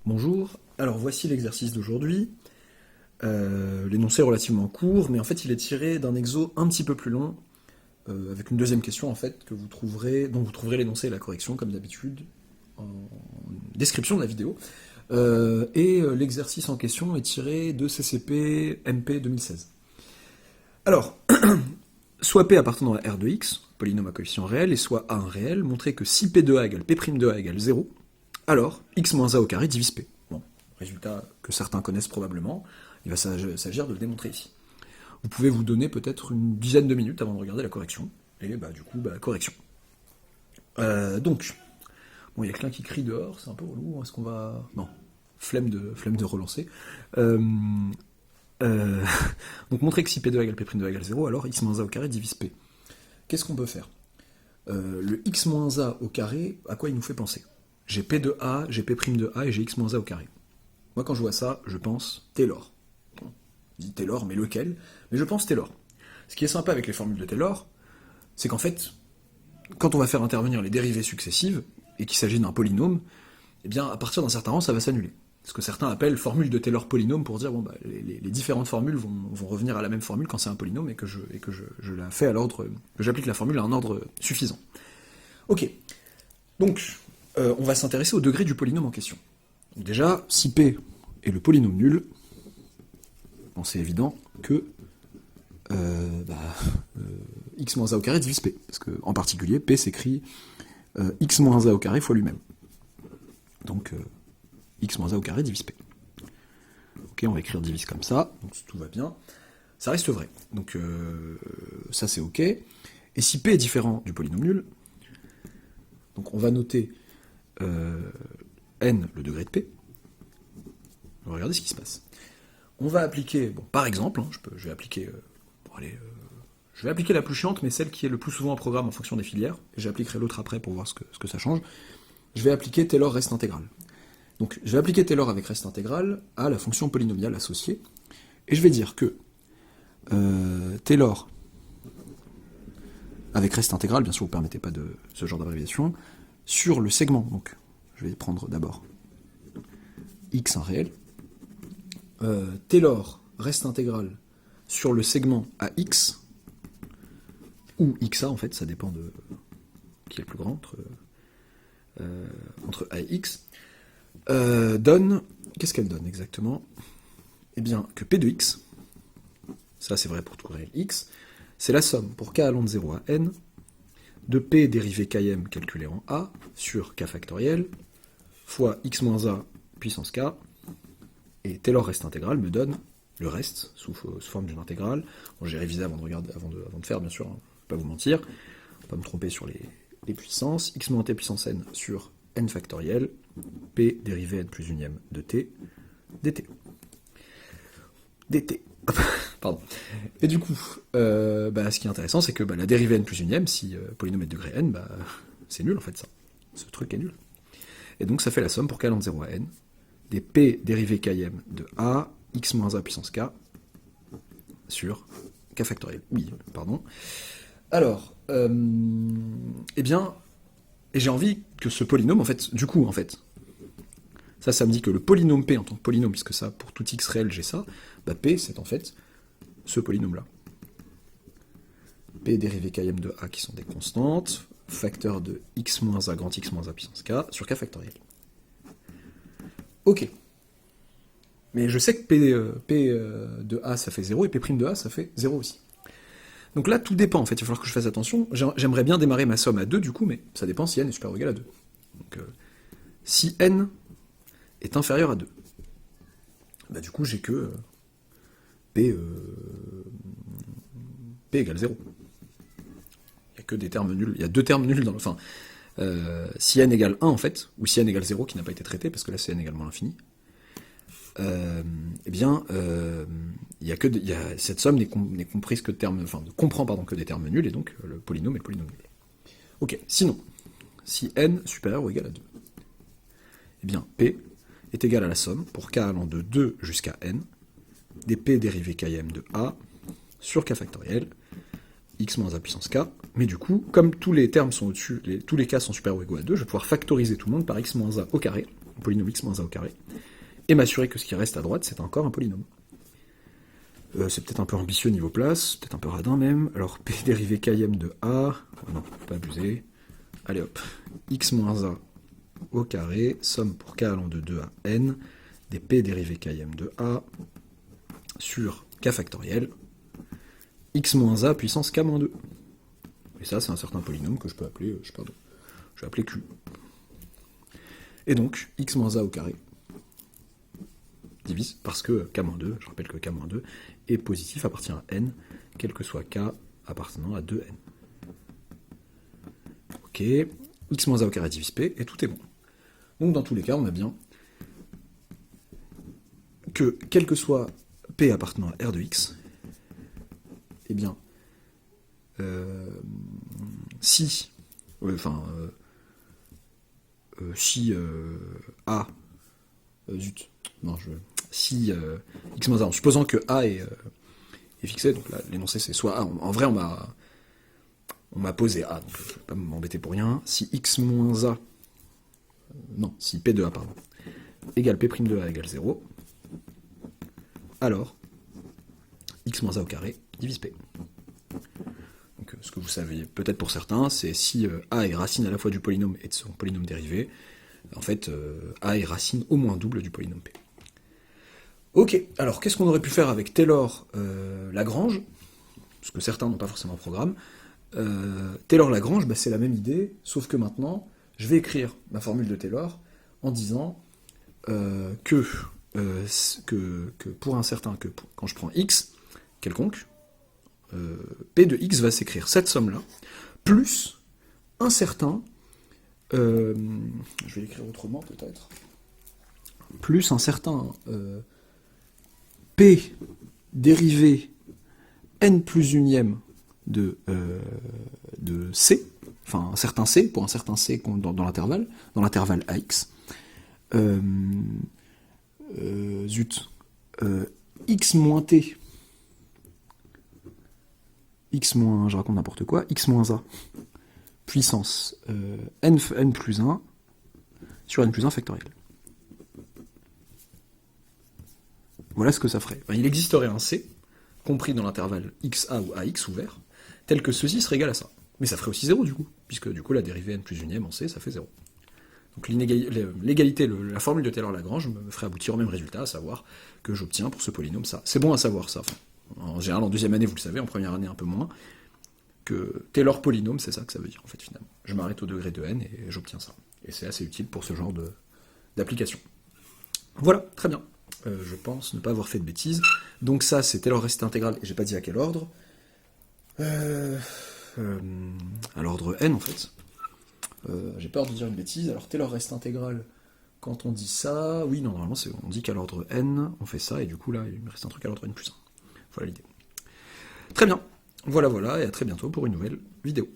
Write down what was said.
Bonjour, alors voici l'exercice d'aujourd'hui. L'énoncé est relativement court, mais en fait il est tiré d'un exo un petit peu plus long, avec une deuxième question en fait dont vous trouverez l'énoncé et la correction comme d'habitude en description de la vidéo. L'exercice en question est tiré de CCP MP 2016. Alors, soit P appartenant à R de X, polynôme à coefficient réel, et soit A un réel, montrer que si P de A égale P' de A égale 0, alors x moins a au carré divise P. Bon, résultat que certains connaissent probablement, il va s'agir de le démontrer ici. Vous pouvez vous donner peut-être une dizaine de minutes avant de regarder la correction, et du coup, correction. Donc, bon, il y a quelqu'un qui crie dehors, c'est un peu relou, est-ce qu'on va... Non, flemme de relancer. Donc montrer que si P2 égale P' de A égale 0, alors x moins a au carré divise P. Qu'est-ce qu'on peut faire Le x moins a au carré, à quoi il nous fait penser? J'ai P de A, j'ai P' de A et j'ai x moins a au carré. Moi quand je vois ça, je pense Taylor. Bon, je dis Taylor, mais lequel? Mais je pense Taylor. Ce qui est sympa avec les formules de Taylor, c'est qu'en fait, quand on va faire intervenir les dérivées successives, et qu'il s'agit d'un polynôme, eh bien à partir d'un certain rang, ça va s'annuler. Ce que certains appellent formule de Taylor polynôme pour dire les différentes formules vont revenir à la même formule quand c'est un polynôme et que je la fais à l'ordre, que j'applique la formule à un ordre suffisant. Ok. Donc, on va s'intéresser au degré du polynôme en question. Donc déjà, si P est le polynôme nul, bon, c'est évident que x moins a au carré divise P. Parce que, en particulier, P s'écrit x moins a au carré fois lui-même. Donc, x moins a au carré divise P. Ok, on va écrire divise comme ça, donc tout va bien. Ça reste vrai. Donc, ça c'est ok. Et si P est différent du polynôme nul, donc on va noter n, le degré de P. On va regarder ce qui se passe. On va appliquer, bon, par exemple, je vais appliquer, je vais appliquer la plus chiante, mais celle qui est le plus souvent en programme en fonction des filières, et j'appliquerai l'autre après pour voir ce que ça change. Je vais appliquer Taylor reste intégral. Donc, je vais appliquer Taylor avec reste intégral à la fonction polynomiale associée, et je vais dire que Taylor avec reste intégral, bien sûr, vous ne permettez pas de ce genre d'abréviation, sur le segment, donc je vais prendre d'abord x un réel, Taylor reste intégral sur le segment AX, ou XA en fait, ça dépend de qui est le plus grand entre A et X, donne, qu'est-ce qu'elle donne exactement? Eh bien, que P de X, ça c'est vrai pour tout réel X, c'est la somme pour k allant de 0 à n de P dérivé km calculé en A sur k factoriel fois x moins a puissance k, et Taylor reste intégral me donne le reste sous forme d'une intégrale. Bon, j'ai révisé avant de faire, bien sûr, hein, je ne vais pas vous mentir, pas me tromper sur les puissances, x moins t puissance n sur n factoriel, p dérivé n plus unième de t, dt. dt. Pardon. Et du coup, ce qui est intéressant, c'est que la dérivée n plus unième, si polynôme est de degré n, c'est nul en fait ça. Ce truc est nul. Et donc ça fait la somme pour k allant de 0 à n, des p dérivés km de a, x moins a puissance k, sur k factoriel. Oui, pardon. Alors, et j'ai envie que ce polynôme, en fait, ça me dit que le polynôme P en tant que polynôme, puisque ça, pour tout x réel, j'ai ça, P, c'est en fait ce polynôme-là. P dérivé km de A qui sont des constantes, facteur de x moins a grand x moins a puissance k sur k factoriel. Ok. Mais je sais que P de A ça fait 0 et P' de A ça fait 0 aussi. Donc là, tout dépend, en fait, il va falloir que je fasse attention. J'aimerais bien démarrer ma somme à 2, du coup, mais ça dépend si n est supérieur ou égal à 2. Donc, si n est inférieur à 2, du coup, j'ai que P égale 0. Il n'y a que des termes nuls, il y a deux termes nuls dans le... Enfin, si n égale 1, en fait, ou si n égale 0, qui n'a pas été traité, parce que là, c'est n égale moins l'infini, cette somme n'est comprise que de termes, ne comprend que des termes nuls, et donc le polynôme est le polynôme nul. Ok, sinon, si n supérieur ou égal à 2, eh bien P est égal à la somme, pour k allant de 2 jusqu'à n, des P dérivés km de A sur k factoriel, x moins a puissance k, mais du coup, comme tous les termes sont au-dessus, tous les k sont supérieurs ou égaux à 2, je vais pouvoir factoriser tout le monde par x moins a au carré, un polynôme x moins a au carré, et m'assurer que ce qui reste à droite, c'est encore un polynôme. C'est peut-être un peu ambitieux niveau place, peut-être un peu radin même. Alors, p dérivé km de a, oh non, pas abuser. Allez hop, x moins a au carré, somme pour k allant de 2 à n, des p dérivés km de a sur k factoriel, x moins a puissance k moins 2. Et ça, c'est un certain polynôme que je peux appeler, je vais appeler q. Et donc, x moins a au carré divise, parce que k-2, je rappelle que k-2 est positif, appartient à n, quel que soit k appartenant à 2n. Ok, x moins a au carré divise p, et tout est bon. Donc dans tous les cas, on a bien que, quel que soit p appartenant à r de x, eh bien, si a, zut, non, si x moins a, en supposant que a est fixé, donc là, l'énoncé c'est soit a, en vrai on m'a posé a, donc je vais pas m'embêter pour rien, si x moins a, si p de a, pardon, égale p' de a égale 0, alors x moins a au carré divise p. Donc ce que vous savez peut-être pour certains, c'est si a est racine à la fois du polynôme et de son polynôme dérivé, en fait a est racine au moins double du polynôme p. Ok, alors qu'est-ce qu'on aurait pu faire avec Taylor-Lagrange, parce que certains n'ont pas forcément un programme. Taylor-Lagrange, c'est la même idée, sauf que maintenant, je vais écrire ma formule de Taylor en disant que pour un certain, quand je prends x, quelconque, p de x va s'écrire cette somme-là, plus un certain, je vais l'écrire autrement peut-être, plus un certain p dérivé n plus unième de c, enfin un certain c, pour un certain c dans l'intervalle ax, x moins t, x moins, je raconte n'importe quoi, x moins a, puissance n plus 1 sur n plus 1 factoriel. Voilà ce que ça ferait. Il existerait un c, compris dans l'intervalle xa ou ax ouvert, tel que ceci serait égal à ça. Mais ça ferait aussi 0 du coup, puisque du coup la dérivée n plus unième en c, ça fait 0. Donc l'égalité, la formule de Taylor-Lagrange me ferait aboutir au même résultat, à savoir que j'obtiens pour ce polynôme ça. C'est bon à savoir ça. En général, en deuxième année, vous le savez, en première année un peu moins, que Taylor polynôme, c'est ça que ça veut dire en fait finalement. Je m'arrête au degré de n et j'obtiens ça. Et c'est assez utile pour ce genre d'application. Voilà, très bien. Je pense ne pas avoir fait de bêtises. Donc ça, c'est Taylor reste intégral, et j'ai pas dit à quel ordre. À l'ordre n, en fait. J'ai peur de dire une bêtise. Alors Taylor reste intégral, quand on dit ça... Oui, non, normalement, on dit qu'à l'ordre n, on fait ça, et du coup, là, il me reste un truc à l'ordre n plus 1. Voilà l'idée. Très bien. Voilà, et à très bientôt pour une nouvelle vidéo.